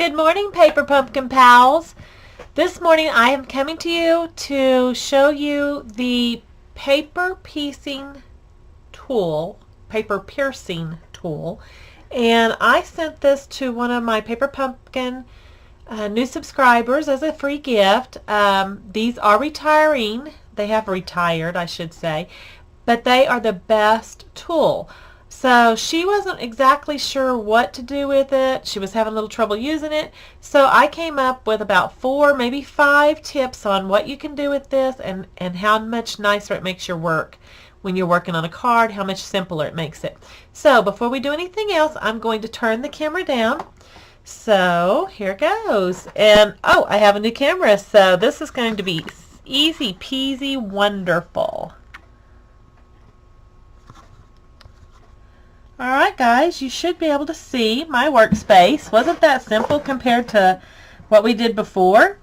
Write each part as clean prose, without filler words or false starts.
Good morning, Paper Pumpkin Pals. This morning I am coming to you to show you the paper piercing tool, and I sent this to one of my Paper Pumpkin new subscribers as a free gift. These are retiring. They have retired, I should say, but they are the best tool. So she wasn't exactly sure what to do with it. She was having a little trouble using it. So I came up with about 4, maybe 5 tips on what you can do with this and how much nicer it makes your work when you're working on a card, how much simpler it makes it. So before we do anything else, I'm going to turn the camera down. So here goes. And oh, I have a new camera, so this is going to be easy peasy wonderful. Alright guys, you should be able to see my workspace. Wasn't that simple compared to what we did before?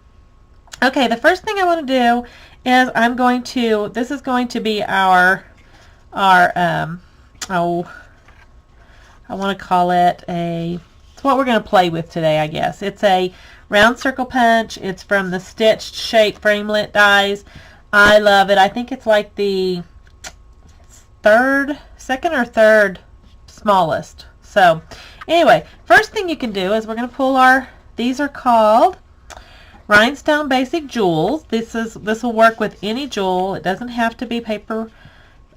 Okay, the first thing I want to do is this is going to be I want to call it it's what we're going to play with today, I guess. It's a round circle punch. It's from the Stitched Shape Framelit dies. I love it. I think it's like the second or third smallest. So anyway, first thing you can do is we're going to pull these are called Rhinestone Basic Jewels. This will work with any jewel. It doesn't have to be paper,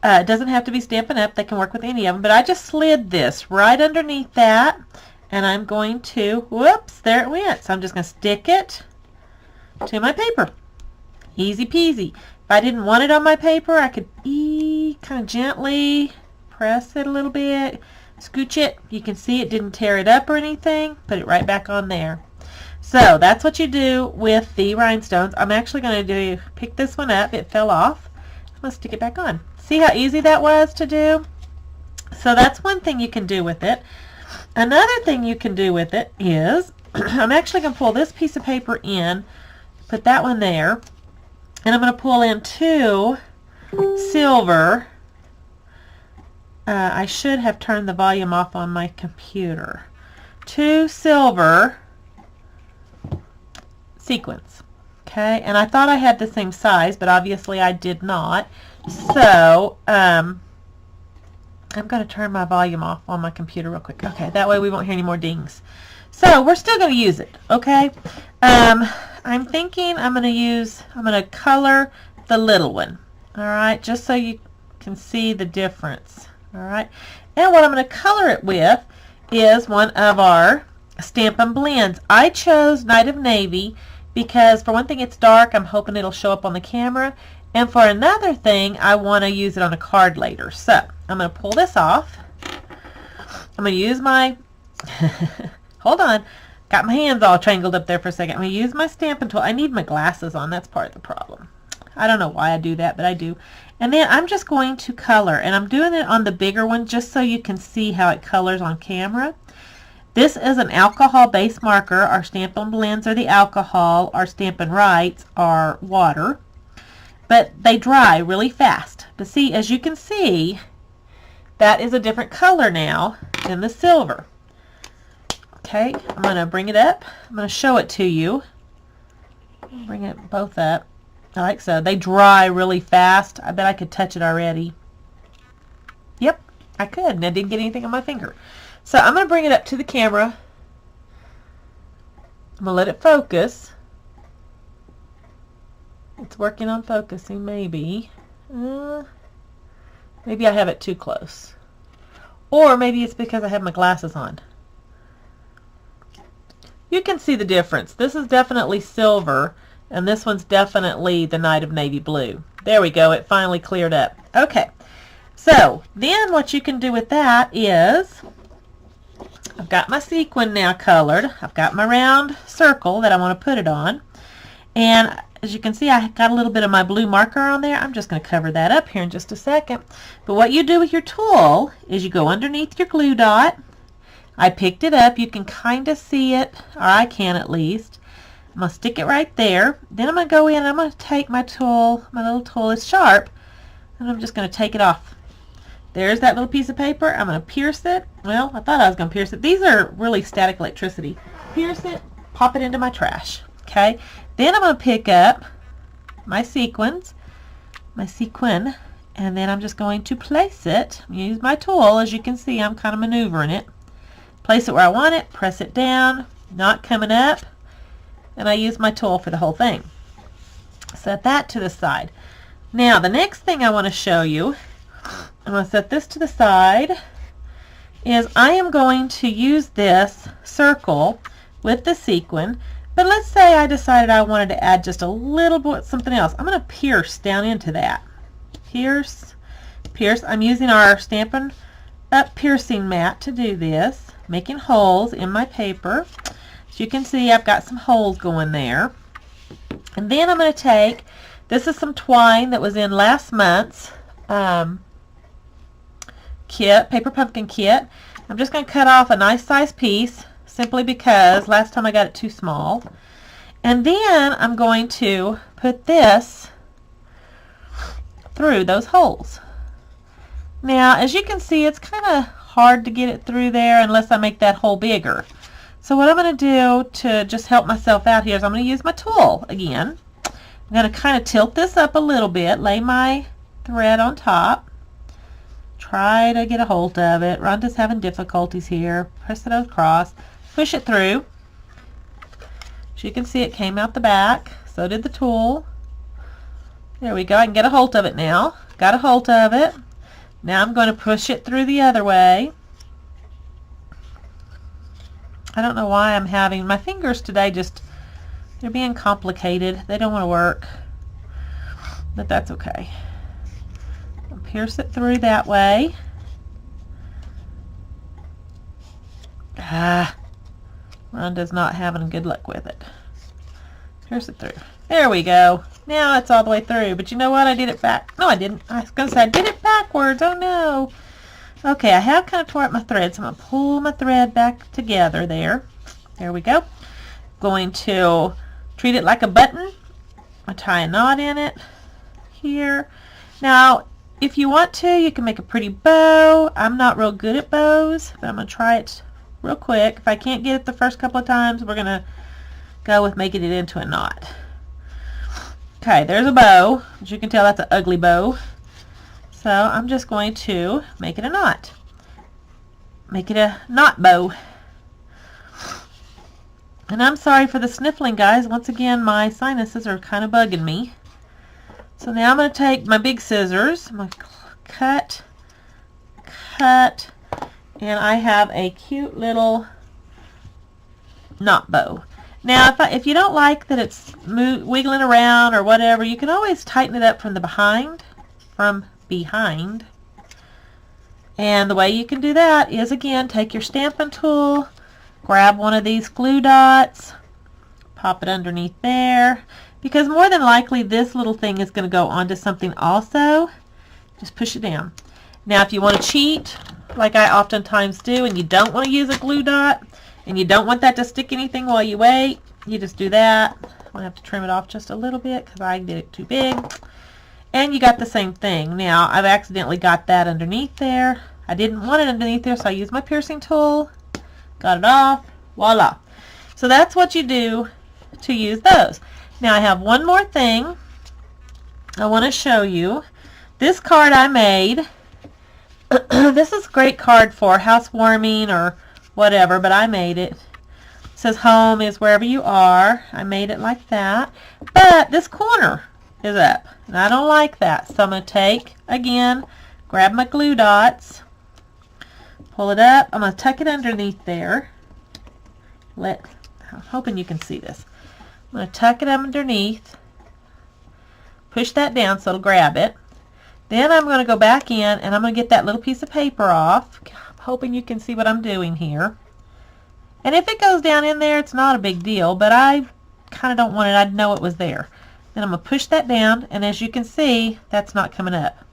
it doesn't have to be Stampin' Up. They can work with any of them, but I just slid this right underneath that, and I'm going to, whoops, there it went. So I'm just going to stick it to my paper. Easy peasy. If I didn't want it on my paper, I could kind of gently press it a little bit, scooch it. You can see it didn't tear it up or anything. Put it right back on there. So that's what you do with the rhinestones. I'm actually going to pick this one up. It fell off. I'm going to stick it back on. See how easy that was to do? So that's one thing you can do with it. Another thing you can do with it is I'm actually going to pull this piece of paper in, put that one there, and I'm going to pull in 2 silver. I should have turned the volume off on my computer. 2 silver sequins. Okay, and I thought I had the same size, but obviously I did not. So I'm going to turn my volume off on my computer real quick. Okay, that way we won't hear any more dings. So we're still going to use it. Okay, I'm thinking I'm going to color the little one. All right, just so you can see the difference. All right, and what I'm going to color it with is one of our Stampin' blends. I chose Night of Navy because for one thing it's dark. I'm hoping it'll show up on the camera, and for another thing I want to use it on a card later. So I'm going to pull this off. I'm going to use my hold on, got my hands all tangled up there for a second. I'm going to use my Stampin' tool. I need my glasses on. That's part of the problem. I don't know why I do that, but I do. And then I'm just going to color, and I'm doing it on the bigger one just so you can see how it colors on camera. This is an alcohol base marker. Our Stampin' blends are the alcohol. Our Stampin' Writes are water. But they dry really fast. But see, as you can see, that is a different color now than the silver. Okay, I'm going to bring it up. I'm going to show it to you. Bring it both up. Like so. They dry really fast. I bet I could touch it already. Yep, I could, and I didn't get anything on my finger. So I'm going to bring it up to the camera. I'm going to let it focus. It's working on focusing, maybe. Maybe I have it too close. Or maybe it's because I have my glasses on. You can see the difference. This is definitely silver, and this one's definitely the Night of Navy blue. There we go. It finally cleared up. Okay. So then what you can do with that is I've got my sequin now colored. I've got my round circle that I want to put it on. And as you can see, I got a little bit of my blue marker on there. I'm just going to cover that up here in just a second. But what you do with your tool is you go underneath your glue dot. I picked it up. You can kind of see it, or I can at least. I'm going to stick it right there. Then I'm going to go in and I'm going to take my tool. My little tool is sharp. And I'm just going to take it off. There's that little piece of paper. I'm going to pierce it. Well, I thought I was going to pierce it. These are really static electricity. Pierce it. pop it into my trash. Okay, then I'm going to pick up my sequin, and then I'm just going to place it. Use my tool. As you can see, I'm kind of maneuvering it. Place it where I want it, press it down, not coming up, and I use my tool for the whole thing. Set that to the side. Now the next thing I want to show you, I'm going to set this to the side, is I am going to use this circle with the sequin, but let's say I decided I wanted to add just a little bit something else. I'm going to pierce down into that. Pierce. I'm using our Stampin' Up piercing mat to do this, making holes in my paper. As you can see, I've got some holes going there. And then I'm going to take, this is some twine that was in last month's kit, paper pumpkin kit. I'm just going to cut off a nice size piece simply because last time I got it too small. And then I'm going to put this through those holes. Now, as you can see, it's kind of hard to get it through there unless I make that hole bigger. So what I'm going to do to just help myself out here is I'm going to use my tool again. I'm going to kind of tilt this up a little bit, lay my thread on top, try to get a hold of it. Rhonda's having difficulties here. Press it across, push it through. As you can see, it came out the back. So did the tool. There we go. I can get a hold of it now. Got a hold of it. Now I'm going to push it through the other way. I don't know why I'm having my fingers today, just they're being complicated. They don't want to work, but that's okay. I'll pierce it through that way. Rhonda's not having good luck with it. Pierce it through. There we go. Now it's all the way through. But you know what? I did it back. No, I didn't. I was going to say I did it backwards. Oh no. Okay, I have kind of tore up my thread, so I'm going to pull my thread back together there. There we go. Going to treat it like a button. I tie a knot in it here. Now, if you want to, you can make a pretty bow. I'm not real good at bows, but I'm going to try it real quick. If I can't get it the first couple of times, we're going to go with making it into a knot. Okay, there's a bow. As you can tell, that's an ugly bow. So I'm just going to make it a knot. Make it a knot bow. And I'm sorry for the sniffling, guys. Once again, my sinuses are kind of bugging me. So now I'm going to take my big scissors. I'm going to cut, and I have a cute little knot bow. Now, if you don't like that it's wiggling around or whatever, you can always tighten it up from the behind. And the way you can do that is, again, take your Stampin' tool, grab one of these glue dots, pop it underneath there, because more than likely this little thing is going to go onto something also. Just push it down. Now, if you want to cheat, like I oftentimes do, and you don't want to use a glue dot, and you don't want that to stick anything while you wait, you just do that. I'm going to have to trim it off just a little bit because I did it too big. And you got the same thing. Now, I've accidentally got that underneath there. I didn't want it underneath there, so I used my piercing tool. Got it off. Voila. So that's what you do to use those. Now, I have one more thing I want to show you. This card I made. This is a great card for housewarming or whatever, but I made it. It says home is wherever you are. I made it like that. But this corner is up, and I don't like that. So I'm going to take, again, grab my glue dots, pull it up. I'm going to tuck it underneath there. I'm hoping you can see this. I'm going to tuck it underneath, push that down so it'll grab it. Then I'm going to go back in, and I'm going to get that little piece of paper off. I'm hoping you can see what I'm doing here. And if it goes down in there, it's not a big deal, but I kind of don't want it. I'd know it was there. Then I'm going to push that down, and as you can see, that's not coming up.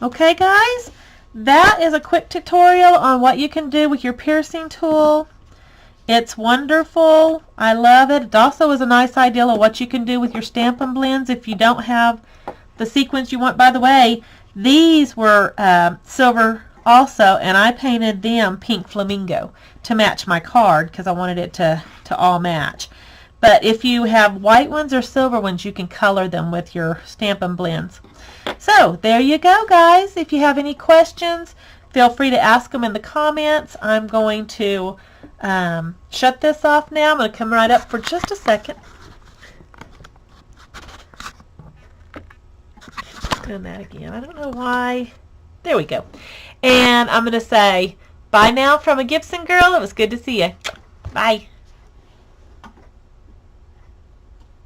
Okay, guys? That is a quick tutorial on what you can do with your piercing tool. It's wonderful. I love it. It also is a nice idea of what you can do with your Stampin' blends if you don't have the sequins you want. By the way, these were silver also, and I painted them pink flamingo to match my card because I wanted it to all match. But if you have white ones or silver ones, you can color them with your Stampin' Blends. So there you go, guys. If you have any questions, feel free to ask them in the comments. I'm going to shut this off now. I'm going to come right up for just a second. Doing that again. I don't know why. There we go. And I'm going to say bye now from a Gibson girl. It was good to see you. Bye.